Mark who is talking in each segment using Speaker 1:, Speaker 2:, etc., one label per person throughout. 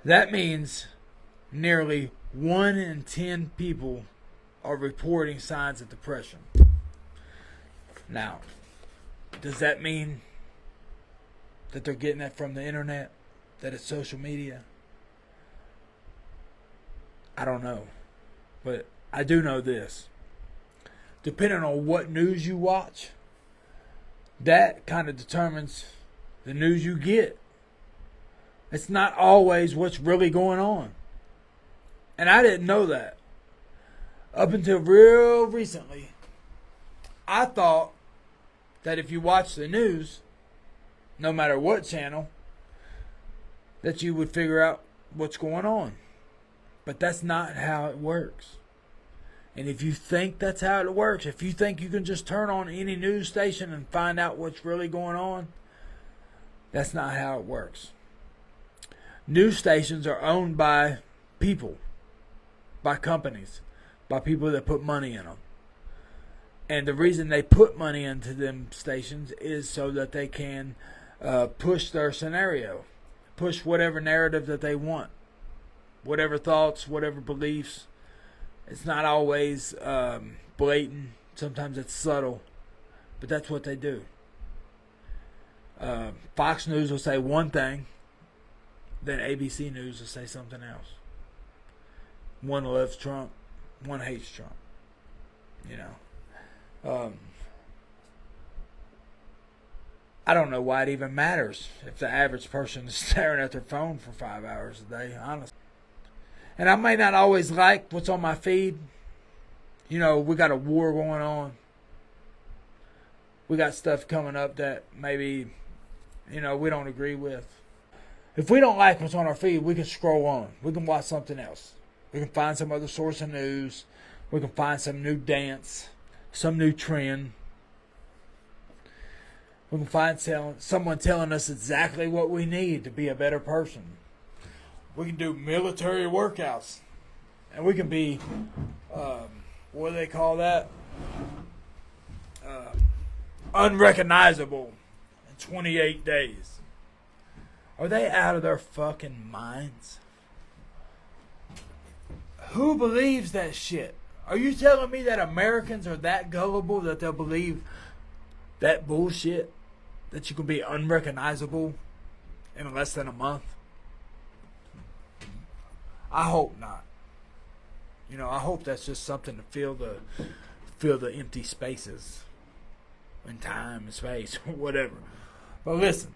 Speaker 1: That means nearly 1 in 10 people are reporting signs of depression. Now, does that mean that they're getting that from the internet? That it's social media? I don't know. But I do know this. Depending on what news you watch, that kind of determines the news you get. It's not always what's really going on. And I didn't know that. Up until real recently, I thought that if you watch the news, no matter what channel, that you would figure out what's going on. But that's not how it works. And if you think that's how it works, if you think you can just turn on any news station and find out what's really going on, that's not how it works. News stations are owned by people, by companies, by people that put money in them. And the reason they put money into them stations is so that they can push their scenario, push whatever narrative that they want, whatever thoughts, whatever beliefs. It's not always blatant. Sometimes it's subtle. But that's what they do. Fox News will say one thing, then ABC News will say something else. One loves Trump, one hates Trump. You know. I don't know why it even matters if the average person is staring at their phone for 5 hours a day, honestly. And I may not always like what's on my feed. You know, we got a war going on. We got stuff coming up that maybe, you know, we don't agree with. If we don't like what's on our feed, we can scroll on. We can watch something else. We can find some other source of news. We can find some new dance, some new trend. We can find someone telling us exactly what we need to be a better person. We can do military workouts. And we can be, what do they call that? Unrecognizable in 28 days. Are they out of their fucking minds? Who believes that shit? Are you telling me that Americans are that gullible that they'll believe that bullshit? That you can be unrecognizable in less than a month? I hope not. You know, I hope that's just something to fill the empty spaces in time and space, whatever. But listen,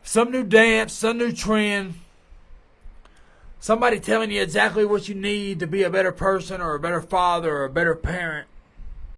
Speaker 1: some new dance, some new trend, somebody telling you exactly what you need to be a better person or a better father or a better parent.